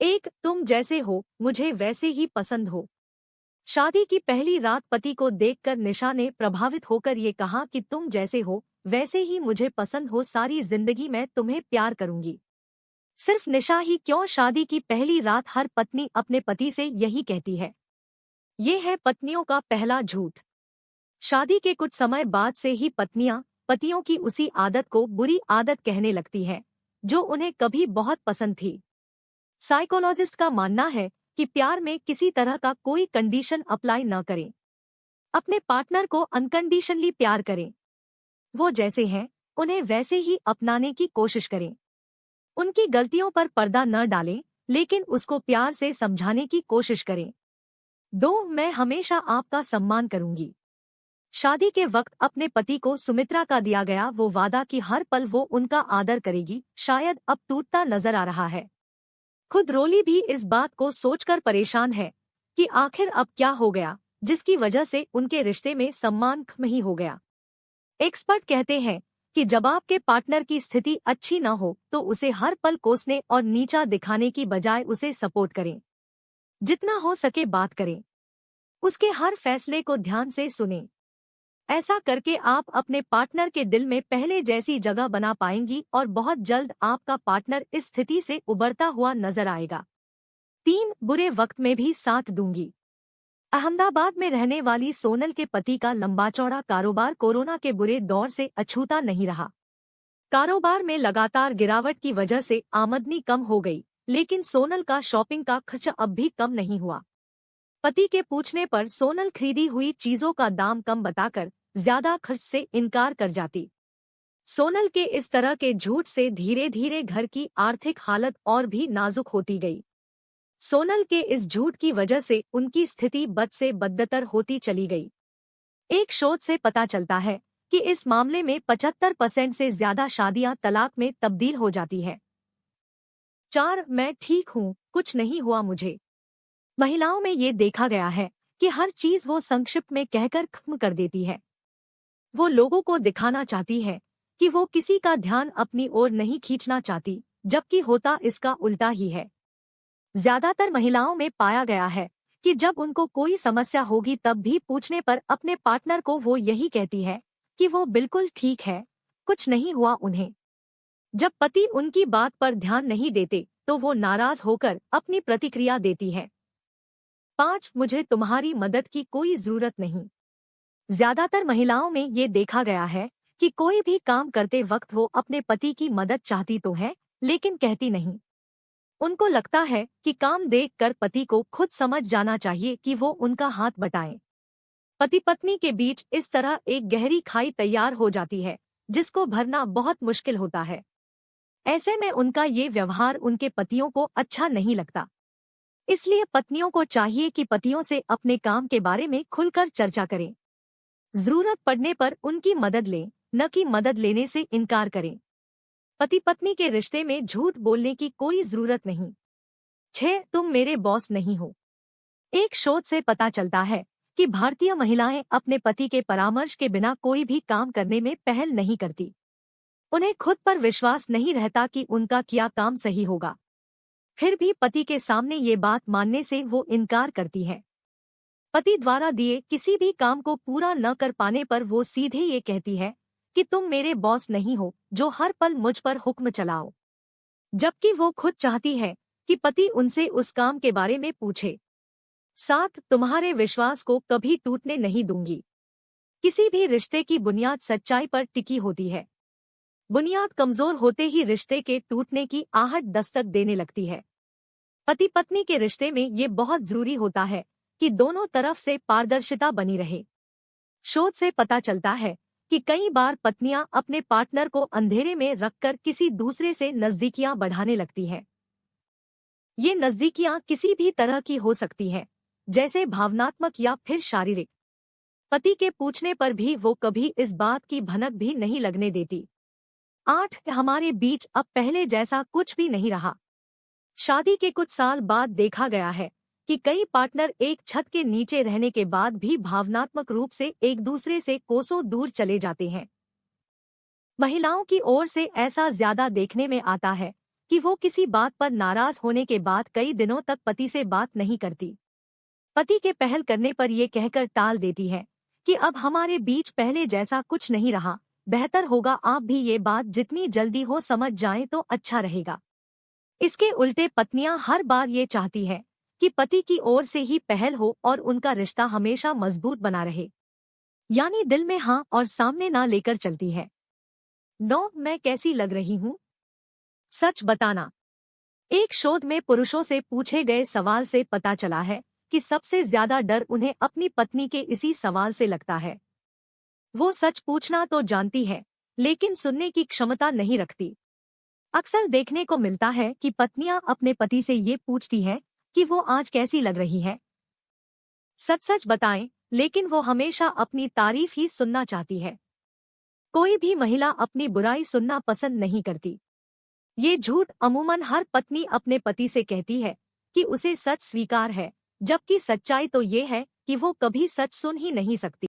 एक, तुम जैसे हो मुझे वैसे ही पसंद हो। शादी की पहली रात पति को देखकर निशा ने प्रभावित होकर ये कहा कि तुम जैसे हो वैसे ही मुझे पसंद हो, सारी जिंदगी मैं तुम्हें प्यार करूंगी। सिर्फ निशा ही क्यों, शादी की पहली रात हर पत्नी अपने पति से यही कहती है। ये है पत्नियों का पहला झूठ। शादी के कुछ समय बाद से ही पत्नियां पतियों की उसी आदत को बुरी आदत कहने लगती हैं जो उन्हें कभी बहुत पसंद थी। साइकोलॉजिस्ट का मानना है कि प्यार में किसी तरह का कोई कंडीशन अप्लाई न करें। अपने पार्टनर को अनकंडीशनली प्यार करें। वो जैसे हैं उन्हें वैसे ही अपनाने की कोशिश करें। उनकी गलतियों पर पर्दा न डालें, लेकिन उसको प्यार से समझाने की कोशिश करें। 2, मैं हमेशा आपका सम्मान करूंगी। शादी के वक्त अपने पति को सुमित्रा का दिया गया वो वादा कि हर पल वो उनका आदर करेगी, शायद अब टूटता नजर आ रहा है। खुद रोली भी इस बात को सोचकर परेशान है कि आखिर अब क्या हो गया जिसकी वजह से उनके रिश्ते में सम्मान खत्म ही हो गया। एक्सपर्ट कहते हैं कि जब आपके पार्टनर की स्थिति अच्छी न हो तो उसे हर पल कोसने और नीचा दिखाने की बजाय उसे सपोर्ट करें। जितना हो सके बात करें। उसके हर फैसले को ध्यान से सुनें। ऐसा करके आप अपने पार्टनर के दिल में पहले जैसी जगह बना पाएंगी और बहुत जल्द आपका पार्टनर इस स्थिति से उबरता हुआ नजर आएगा। 3, बुरे वक्त में भी साथ दूंगी। अहमदाबाद में रहने वाली सोनल के पति का लंबा चौड़ा कारोबार कोरोना के बुरे दौर से अछूता नहीं रहा। कारोबार में लगातार गिरावट की वजह से आमदनी कम हो गई, लेकिन सोनल का शॉपिंग का खर्च अब भी कम नहीं हुआ। पति के पूछने पर सोनल खरीदी हुई चीजों का दाम कम बताकर ज्यादा खर्च से इनकार कर जाती। सोनल के इस तरह के झूठ से धीरे धीरे घर की आर्थिक हालत और भी नाजुक होती गई। सोनल के इस झूठ की वजह से उनकी स्थिति बद से बदतर होती चली गई। एक शोध से पता चलता है कि इस मामले में 75% से ज्यादा शादियां तलाक में तब्दील हो जाती है। 4, मैं ठीक हूँ, कुछ नहीं हुआ मुझे। महिलाओं में ये देखा गया है कि हर चीज वो संक्षिप्त में कहकर खत्म कर देती है। वो लोगों को दिखाना चाहती है कि वो किसी का ध्यान अपनी ओर नहीं खींचना चाहती, जबकि होता इसका उल्टा ही है। ज्यादातर महिलाओं में पाया गया है कि जब उनको कोई समस्या होगी तब भी पूछने पर अपने पार्टनर को वो यही कहती है कि वो बिल्कुल ठीक है, कुछ नहीं हुआ उन्हें। जब पति उनकी बात पर ध्यान नहीं देते तो वो नाराज होकर अपनी प्रतिक्रिया देती है। 5, मुझे तुम्हारी मदद की कोई जरूरत नहीं। ज्यादातर महिलाओं में ये देखा गया है कि कोई भी काम करते वक्त वो अपने पति की मदद चाहती तो है, लेकिन कहती नहीं। उनको लगता है कि काम देखकर पति को खुद समझ जाना चाहिए कि वो उनका हाथ बटाएं। पति पत्नी के बीच इस तरह एक गहरी खाई तैयार हो जाती है जिसको भरना बहुत मुश्किल होता है। ऐसे में उनका ये व्यवहार उनके पतियों को अच्छा नहीं लगता। इसलिए पत्नियों को चाहिए कि पतियों से अपने काम के बारे में खुलकर चर्चा करें। जरूरत पड़ने पर उनकी मदद लें, न कि मदद लेने से इनकार करें। पति पत्नी के रिश्ते में झूठ बोलने की कोई जरूरत नहीं। 6, तुम मेरे बॉस नहीं हो। एक शोध से पता चलता है कि भारतीय महिलाएं अपने पति के परामर्श के बिना कोई भी काम करने में पहल नहीं करती। उन्हें खुद पर विश्वास नहीं रहता कि उनका किया काम सही होगा। फिर भी पति के सामने ये बात मानने से वो इनकार करती है। पति द्वारा दिए किसी भी काम को पूरा न कर पाने पर वो सीधे ये कहती है कि तुम मेरे बॉस नहीं हो जो हर पल मुझ पर हुक्म चलाओ, जबकि वो खुद चाहती है कि पति उनसे उस काम के बारे में पूछे। 7, तुम्हारे विश्वास को कभी टूटने नहीं दूंगी। किसी भी रिश्ते की बुनियाद सच्चाई पर टिकी होती है। बुनियाद कमजोर होते ही रिश्ते के टूटने की आहट दस्तक देने लगती है। पति पत्नी के रिश्ते में ये बहुत जरूरी होता है कि दोनों तरफ से पारदर्शिता बनी रहे। शोध से पता चलता है कि कई बार पत्नियां अपने पार्टनर को अंधेरे में रखकर किसी दूसरे से नजदीकियां बढ़ाने लगती हैं। ये नजदीकियां किसी भी तरह की हो सकती हैं, जैसे भावनात्मक या फिर शारीरिक। पति के पूछने पर भी वो कभी इस बात की भनक भी नहीं लगने देती। 8, हमारे बीच अब पहले जैसा कुछ भी नहीं रहा। शादी के कुछ साल बाद देखा गया है कि कई पार्टनर एक छत के नीचे रहने के बाद भी भावनात्मक रूप से एक दूसरे से कोसों दूर चले जाते हैं। महिलाओं की ओर से ऐसा ज्यादा देखने में आता है कि वो किसी बात पर नाराज होने के बाद कई दिनों तक पति से बात नहीं करती। पति के पहल करने पर ये कहकर टाल देती है कि अब हमारे बीच पहले जैसा कुछ नहीं रहा, बेहतर होगा आप भी ये बात जितनी जल्दी हो समझ जाएं तो अच्छा रहेगा। इसके उल्टे पत्नियां हर बार ये चाहती हैं कि पति की ओर से ही पहल हो और उनका रिश्ता हमेशा मजबूत बना रहे, यानी दिल में हाँ और सामने ना लेकर चलती है। 9 मैं कैसी लग रही हूँ? सच बताना। एक शोध में पुरुषों से पूछे गए सवाल से पता चला है कि सबसे ज्यादा डर उन्हें अपनी पत्नी के इसी सवाल से लगता है। वो सच पूछना तो जानती है, लेकिन सुनने की क्षमता नहीं रखती। अक्सर देखने को मिलता है कि पत्नियां अपने पति से ये पूछती हैं कि वो आज कैसी लग रही है। सच सच बताएं, लेकिन वो हमेशा अपनी तारीफ ही सुनना चाहती है। कोई भी महिला अपनी बुराई सुनना पसंद नहीं करती। ये झूठ अमूमन हर पत्नी अपने पति से कहती है कि उसे सच स्वीकार है, जबकि सच्चाई तो ये है कि वो कभी सच सुन ही नहीं सकती।